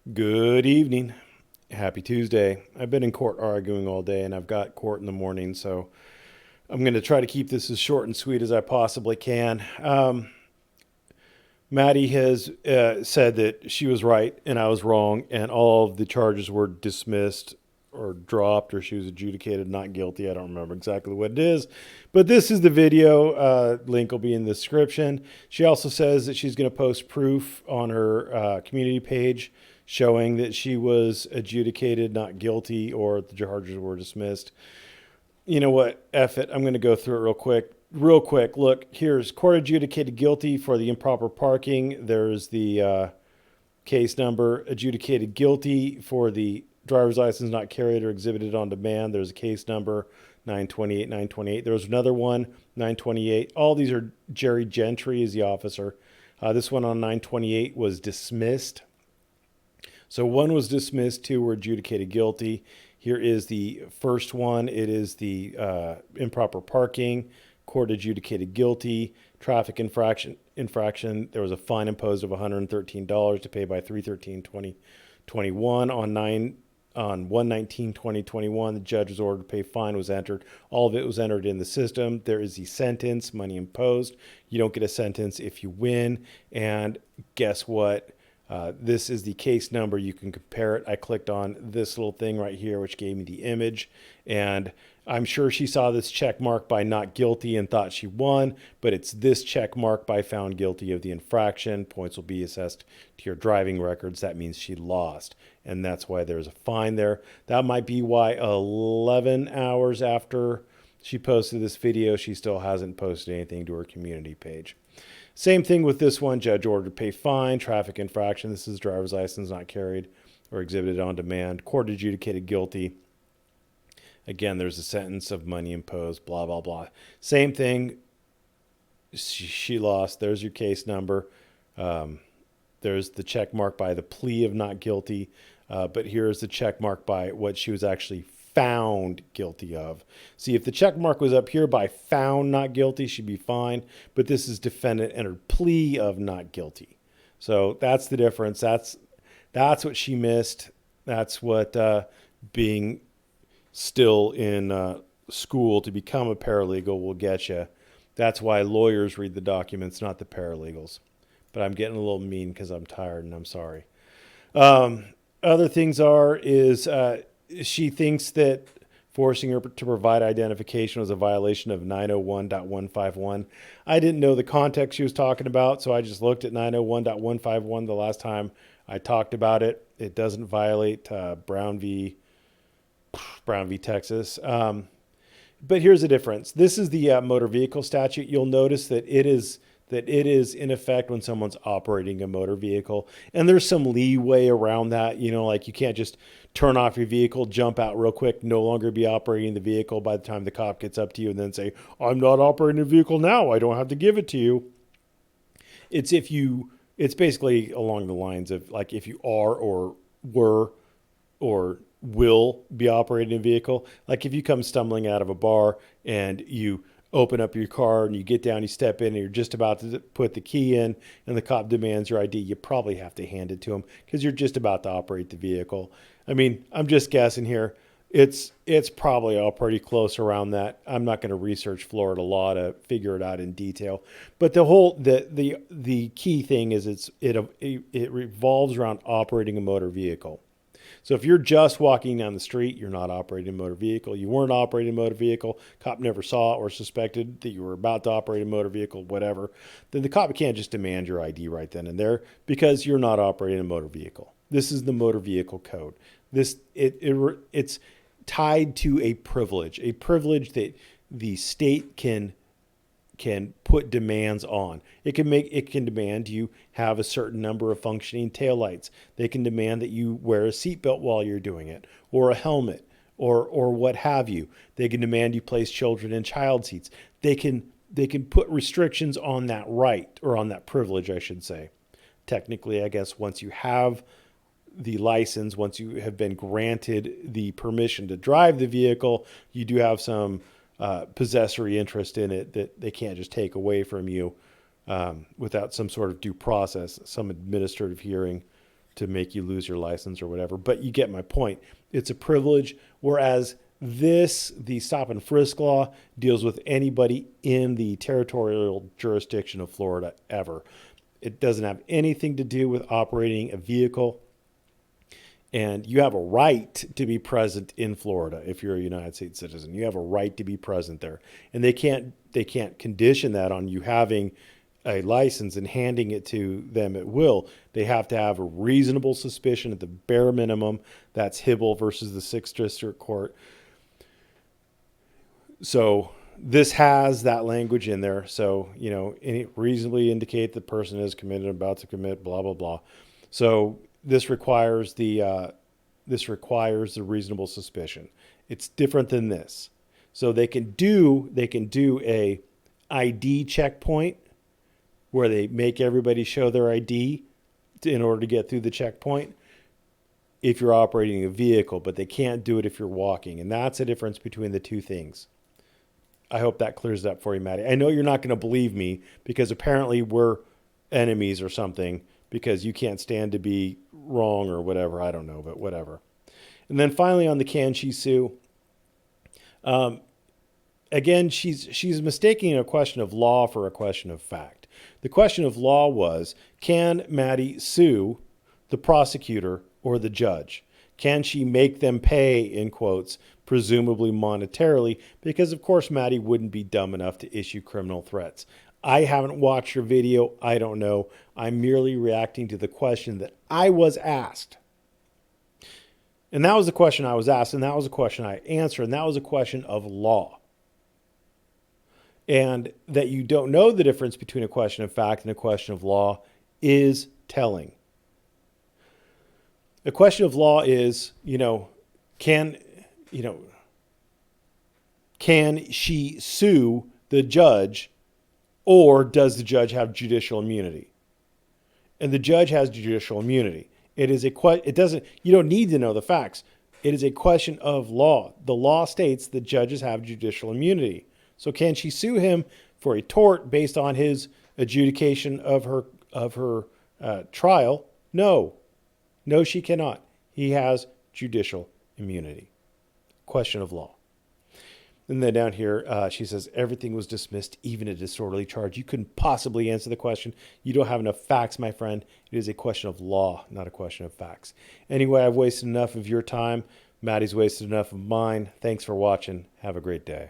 Good evening. Happy Tuesday. I've been in court arguing all day and I've got court in the morning, so I'm going to try to keep this as short and sweet as I possibly can. Maddie has said that she was right and I was wrong, and all of the charges were dismissed or dropped, or she was adjudicated not guilty. I don't remember exactly what it is, but this is the video. Link will be in the description. She also says that she's going to post proof on her community page showing that she was adjudicated not guilty or the charges were dismissed. You know what? F it. I'm going to go through it real quick. Real quick. Look, here's court adjudicated guilty for the improper parking. There's the case number. Adjudicated guilty for the driver's license not carried or exhibited on demand. There's a case number 928, 928. There was another one, 928. All these are Jerry Gentry is the officer. This one on 928 was dismissed. So one was dismissed, two were adjudicated guilty. Here is the first one. It is the improper parking, court adjudicated guilty, traffic infraction. There was a fine imposed of $113 to pay by 3/13/2021 on 1/19/2021. The judge's order to pay fine was entered. All of it was entered in the system. There is the sentence, money imposed. You don't get a sentence if you win. And guess what? This is the case number. You can compare it. I clicked on this little thing right here, which gave me the image. And I'm sure she saw this check mark by not guilty and thought she won, but it's this check mark by found guilty of the infraction. Points will be assessed to your driving records. That means she lost. And that's why there's a fine there. That might be why 11 hours after she posted this video, she still hasn't posted anything to her community page. Same thing with this one. Judge ordered to pay fine, traffic infraction. This is driver's license not carried or exhibited on demand. Court adjudicated guilty. Again, there's a sentence of money imposed, blah, blah, blah. Same thing. She lost. There's your case number. There's the check mark by the plea of not guilty. But here's the check mark by what she was actually found guilty of. See, if the check mark was up here by found not guilty, she'd be fine. But this is defendant entered plea of not guilty. So that's the difference. That's what she missed. That's what being still in school to become a paralegal will get you. That's why lawyers read the documents, not the paralegals. But I'm getting a little mean because I'm tired and I'm sorry. Other things is she thinks that forcing her to provide identification was a violation of 901.151. I didn't know the context she was talking about, so I just looked at 901.151 the last time I talked about it. It doesn't violate Brown v. Texas. But here's the difference. This is the motor vehicle statute. You'll notice that it is in effect when someone's operating a motor vehicle. And there's some leeway around that. You know, like you can't just turn off your vehicle, jump out real quick, no longer be operating the vehicle by the time the cop gets up to you and then say, I'm not operating the vehicle now. I don't have to give it to you. It's basically along the lines of like if you are or were or will be operating a vehicle. Like if you come stumbling out of a bar and you open up your car and you get down, you step in, and you're just about to put the key in, and the cop demands your ID, you probably have to hand it to him because you're just about to operate the vehicle. I mean, I'm just guessing here. It's probably all pretty close around that. I'm not going to research Florida law to figure it out in detail, but the key thing is it revolves around operating a motor vehicle. So if you're just walking down the street, you're not operating a motor vehicle. You weren't operating a motor vehicle. Cop never saw or suspected that you were about to operate a motor vehicle, whatever. Then the cop can't just demand your ID right then and there because you're not operating a motor vehicle. This is the motor vehicle code. It's tied to a privilege that the state can put demands on. It can demand you have a certain number of functioning taillights. They can demand that you wear a seatbelt while you're doing it, or a helmet, or what have you. They can demand you place children in child seats. They can put restrictions on that right, or on that privilege, I should say. Technically, I guess once you have the license, once you have been granted the permission to drive the vehicle, you do have some possessory interest in it that they can't just take away from you without some sort of due process, some administrative hearing, to make you lose your license or whatever. But you get my point. It's a privilege, whereas the stop and frisk law deals with anybody in the territorial jurisdiction of Florida ever. It doesn't have anything to do with operating a vehicle. And you have a right to be present in Florida if you're a United States citizen. You have a right to be present there. And they can't condition that on you having a license and handing it to them at will. They have to have a reasonable suspicion at the bare minimum. That's Hibble versus the 6th District Court. So this has that language in there. So, any reasonably indicate the person is committed, about to commit, blah, blah, blah. So this requires the reasonable suspicion. It's different than this. So they can do a ID checkpoint where they make everybody show their ID in order to get through the checkpoint if you're operating a vehicle, but they can't do it if you're walking. And that's the difference between the two things. I hope that clears it up for you, Maddie. I know you're not going to believe me because apparently we're enemies or something because you can't stand to be wrong or whatever. I don't know, but whatever. And then finally on the can she sue? Again, she's mistaking a question of law for a question of fact. The question of law was, can Maddie sue the prosecutor or the judge? Can she make them pay, in quotes, presumably monetarily? Because, of course, Maddie wouldn't be dumb enough to issue criminal threats. I haven't watched your video. I don't know. I'm merely reacting to the question that I was asked. And that was the question I was asked, and that was a question I answered, and that was a question of law. And that you don't know the difference between a question of fact and a question of law is telling. A question of law is, can she sue the judge, or does the judge have judicial immunity? And the judge has judicial immunity. You don't need to know the facts. It is a question of law. The law states that judges have judicial immunity. So can she sue him for a tort based on his adjudication of her trial? No. No, she cannot. He has judicial immunity. Question of law. And then down here, she says, everything was dismissed, even a disorderly charge. You couldn't possibly answer the question. You don't have enough facts, my friend. It is a question of law, not a question of facts. Anyway, I've wasted enough of your time. Maddie's wasted enough of mine. Thanks for watching. Have a great day.